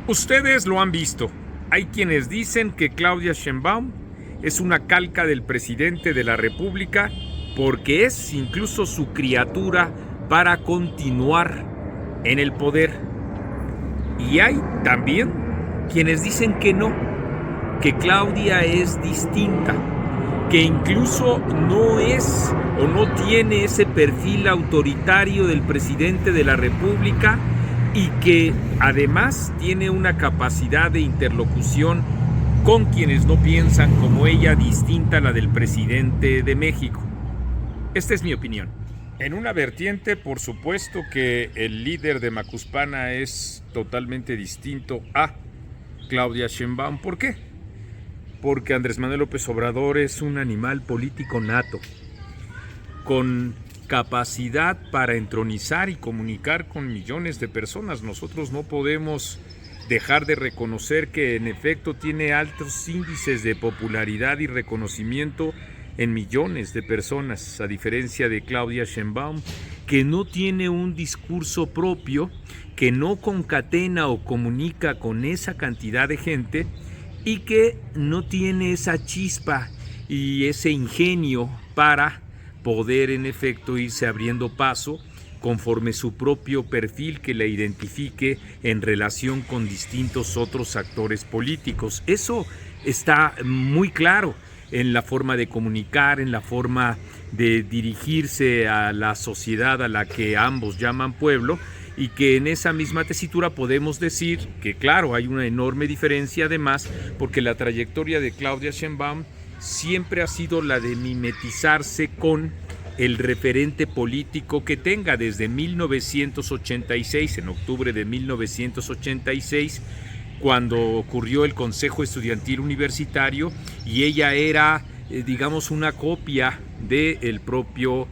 Ustedes lo han visto. Hay quienes dicen que Claudia Sheinbaum es una calca del presidente de la República porque es incluso su criatura para continuar en el poder. Y hay también quienes dicen que no, que Claudia es distinta, que incluso no es o no tiene ese perfil autoritario del presidente de la República y que además tiene una capacidad de interlocución con quienes no piensan como ella, distinta a la del presidente de México. Esta es mi opinión. En una vertiente, por supuesto que el líder de Macuspana es totalmente distinto a Claudia Sheinbaum. ¿Por qué? Porque Andrés Manuel López Obrador es un animal político nato, con capacidad para entronizar y comunicar con millones de personas. Nosotros no podemos dejar de reconocer que en efecto tiene altos índices de popularidad y reconocimiento en millones de personas, a diferencia de Claudia Sheinbaum, que no tiene un discurso propio, que no concatena o comunica con esa cantidad de gente y que no tiene esa chispa y ese ingenio para poder en efecto irse abriendo paso conforme su propio perfil que la identifique en relación con distintos otros actores políticos. Eso está muy claro en la forma de comunicar, en la forma de dirigirse a la sociedad a la que ambos llaman pueblo, y que en esa misma tesitura podemos decir que claro, hay una enorme diferencia además, porque la trayectoria de Claudia Sheinbaum siempre ha sido la de mimetizarse con el referente político que tenga desde 1986, en octubre de 1986, cuando ocurrió el Consejo Estudiantil Universitario y ella era, digamos, una copia del propio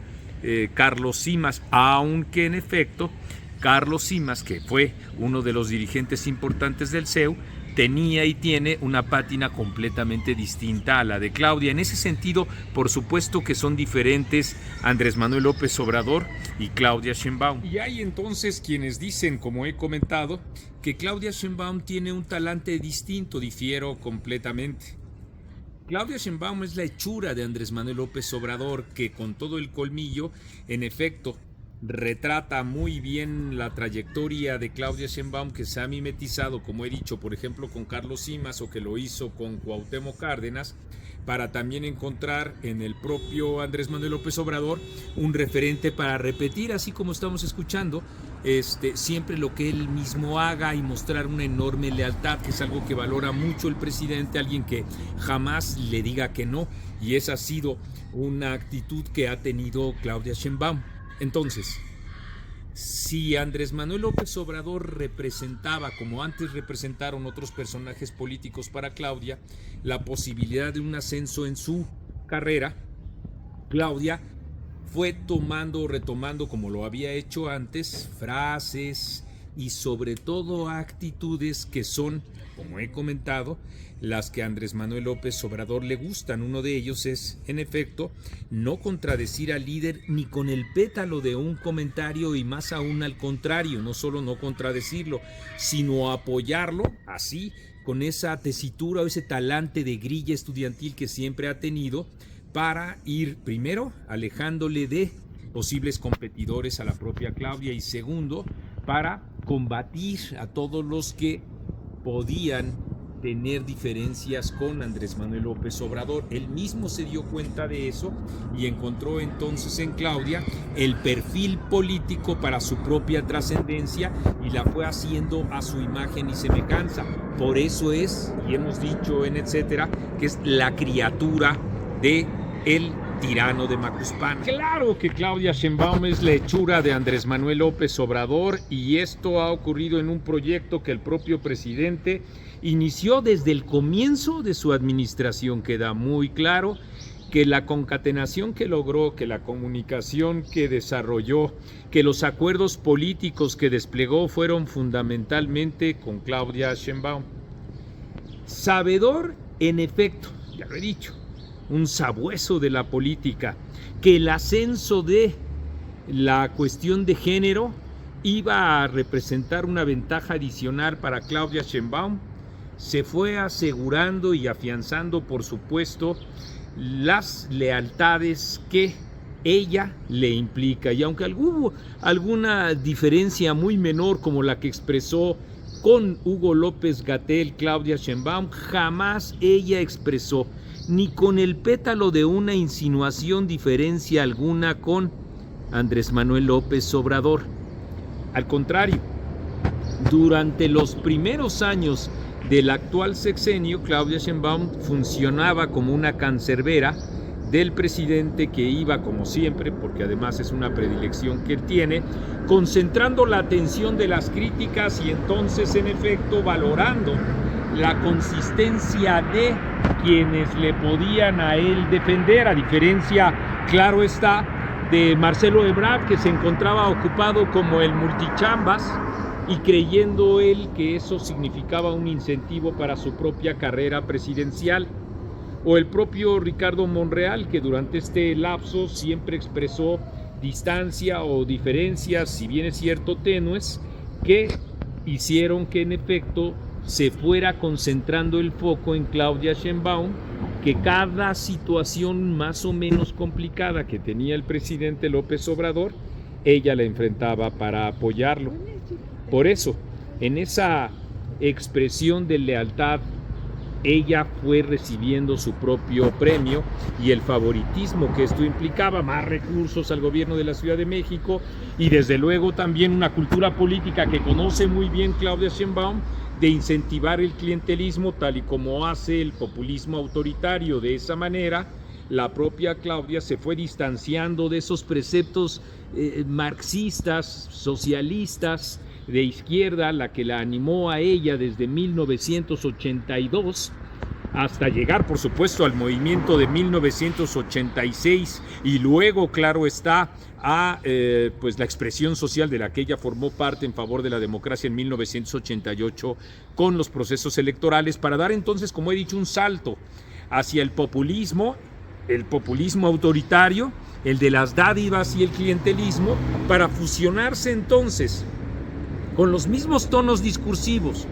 Carlos Simas, aunque en efecto Carlos Simas, que fue uno de los dirigentes importantes del CEU, tenía y tiene una pátina completamente distinta a la de Claudia. En ese sentido, por supuesto que son diferentes Andrés Manuel López Obrador y Claudia Sheinbaum. Y hay entonces quienes dicen, como he comentado, que Claudia Sheinbaum tiene un talante distinto. Difiero completamente. Claudia Sheinbaum es la hechura de Andrés Manuel López Obrador, que con todo el colmillo, en efecto, retrata muy bien la trayectoria de Claudia Sheinbaum, que se ha mimetizado, como he dicho, por ejemplo, con Carlos Simas, o que lo hizo con Cuauhtémoc Cárdenas, para también encontrar en el propio Andrés Manuel López Obrador un referente para repetir, así como estamos escuchando, siempre lo que él mismo haga y mostrar una enorme lealtad, que es algo que valora mucho el presidente, alguien que jamás le diga que no, y esa ha sido una actitud que ha tenido Claudia Sheinbaum. Entonces, si Andrés Manuel López Obrador representaba, como antes representaron otros personajes políticos para Claudia, la posibilidad de un ascenso en su carrera, Claudia fue tomando o retomando, como lo había hecho antes, frases y sobre todo actitudes que son, como he comentado, las que a Andrés Manuel López Obrador le gustan. Uno de ellos es, en efecto, no contradecir al líder ni con el pétalo de un comentario, y más aún al contrario, no solo no contradecirlo, sino apoyarlo así, con esa tesitura o ese talante de grilla estudiantil que siempre ha tenido, para ir primero alejándole de posibles competidores a la propia Claudia, y segundo, para combatir a todos los que podían tener diferencias con Andrés Manuel López Obrador. Él mismo se dio cuenta de eso y encontró entonces en Claudia el perfil político para su propia trascendencia, y la fue haciendo a su imagen y semejanza. Por eso es, y hemos dicho en etcétera, que es la criatura de el tirano de Macuspana. Claro que Claudia Sheinbaum es la hechura de Andrés Manuel López Obrador, y esto ha ocurrido en un proyecto que el propio presidente inició desde el comienzo de su administración. Queda muy claro que la concatenación que logró, que la comunicación que desarrolló, que los acuerdos políticos que desplegó fueron fundamentalmente con Claudia Sheinbaum. Sabedor, en efecto, ya lo he dicho, un sabueso de la política, que el ascenso de la cuestión de género iba a representar una ventaja adicional para Claudia Sheinbaum, se fue asegurando y afianzando, por supuesto, las lealtades que ella le implica. Y aunque hubo alguna diferencia muy menor como la que expresó con Hugo López-Gatell Claudia Sheinbaum, jamás ella expresó ni con el pétalo de una insinuación diferencia alguna con Andrés Manuel López Obrador. Al contrario, durante los primeros años del actual sexenio, Claudia Sheinbaum funcionaba como una cancerbera del presidente, que iba, como siempre, porque además es una predilección que él tiene, concentrando la atención de las críticas y entonces, en efecto, valorando la consistencia de quienes le podían a él defender, a diferencia, claro está, de Marcelo Ebrard, que se encontraba ocupado como el multichambas y creyendo él que eso significaba un incentivo para su propia carrera presidencial. O el propio Ricardo Monreal, que durante este lapso siempre expresó distancia o diferencias, si bien es cierto tenues, que hicieron que en efecto se fuera concentrando el foco en Claudia Sheinbaum, que cada situación más o menos complicada que tenía el presidente López Obrador, ella la enfrentaba para apoyarlo. Por eso, en esa expresión de lealtad, ella fue recibiendo su propio premio y el favoritismo que esto implicaba, más recursos al gobierno de la Ciudad de México y desde luego también una cultura política que conoce muy bien Claudia Sheinbaum, de incentivar el clientelismo tal y como hace el populismo autoritario. De esa manera, la propia Claudia se fue distanciando de esos preceptos marxistas, socialistas, de izquierda, la que la animó a ella desde 1982 hasta llegar, por supuesto, al movimiento de 1986 y luego, claro está, a pues la expresión social de la que ella formó parte en favor de la democracia en 1988 con los procesos electorales, para dar entonces, como he dicho, un salto hacia el populismo autoritario, el de las dádivas y el clientelismo, para fusionarse entonces con los mismos tonos discursivos,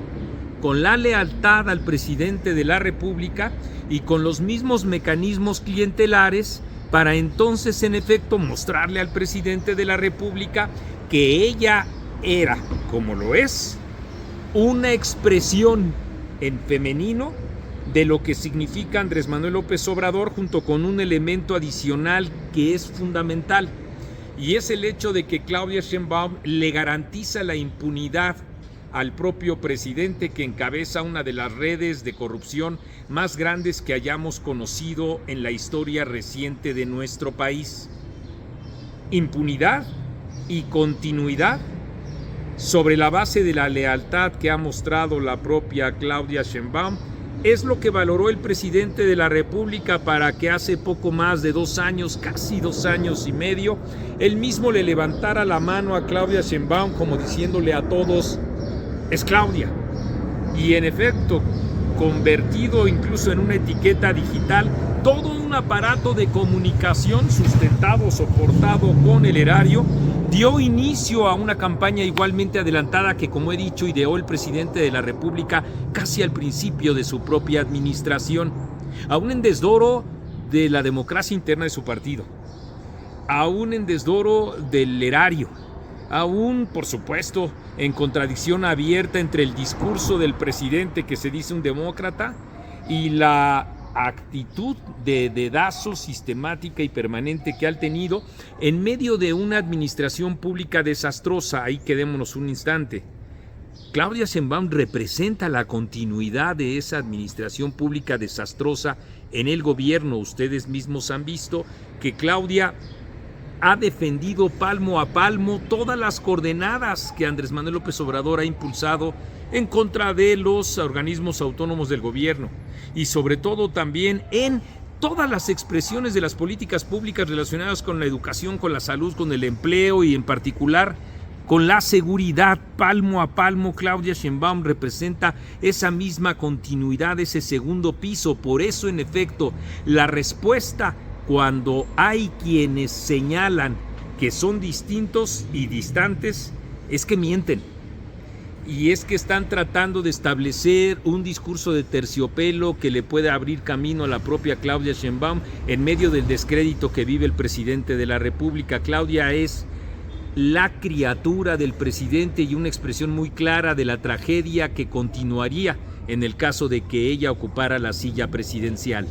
con la lealtad al presidente de la República y con los mismos mecanismos clientelares, para entonces en efecto mostrarle al presidente de la República que ella era, como lo es, una expresión en femenino de lo que significa Andrés Manuel López Obrador, junto con un elemento adicional que es fundamental, y es el hecho de que Claudia Sheinbaum le garantiza la impunidad al propio presidente, que encabeza una de las redes de corrupción más grandes que hayamos conocido en la historia reciente de nuestro país. Impunidad y continuidad sobre la base de la lealtad que ha mostrado la propia Claudia Sheinbaum es lo que valoró el presidente de la República, para que hace poco más de 2 años, casi 2 años y medio, él mismo le levantara la mano a Claudia Sheinbaum como diciéndole a todos: es Claudia. Y en efecto, convertido incluso en una etiqueta digital, todo un aparato de comunicación sustentado, soportado con el erario, dio inicio a una campaña igualmente adelantada que, como he dicho, ideó el presidente de la República casi al principio de su propia administración, aún en desdoro de la democracia interna de su partido, aún en desdoro del erario, aún, por supuesto, en contradicción abierta entre el discurso del presidente, que se dice un demócrata, y la actitud de dedazo sistemática y permanente que ha tenido en medio de una administración pública desastrosa. Ahí quedémonos un instante. Claudia Sheinbaum representa la continuidad de esa administración pública desastrosa en el gobierno. Ustedes mismos han visto que Claudia ha defendido palmo a palmo todas las coordenadas que Andrés Manuel López Obrador ha impulsado en contra de los organismos autónomos del gobierno, y sobre todo también en todas las expresiones de las políticas públicas relacionadas con la educación, con la salud, con el empleo y en particular con la seguridad. Palmo a palmo, Claudia Sheinbaum representa esa misma continuidad, ese segundo piso. Por eso, en efecto, la respuesta cuando hay quienes señalan que son distintos y distantes es que mienten. Y es que están tratando de establecer un discurso de terciopelo que le pueda abrir camino a la propia Claudia Sheinbaum en medio del descrédito que vive el presidente de la República. Claudia es la criatura del presidente y una expresión muy clara de la tragedia que continuaría en el caso de que ella ocupara la silla presidencial.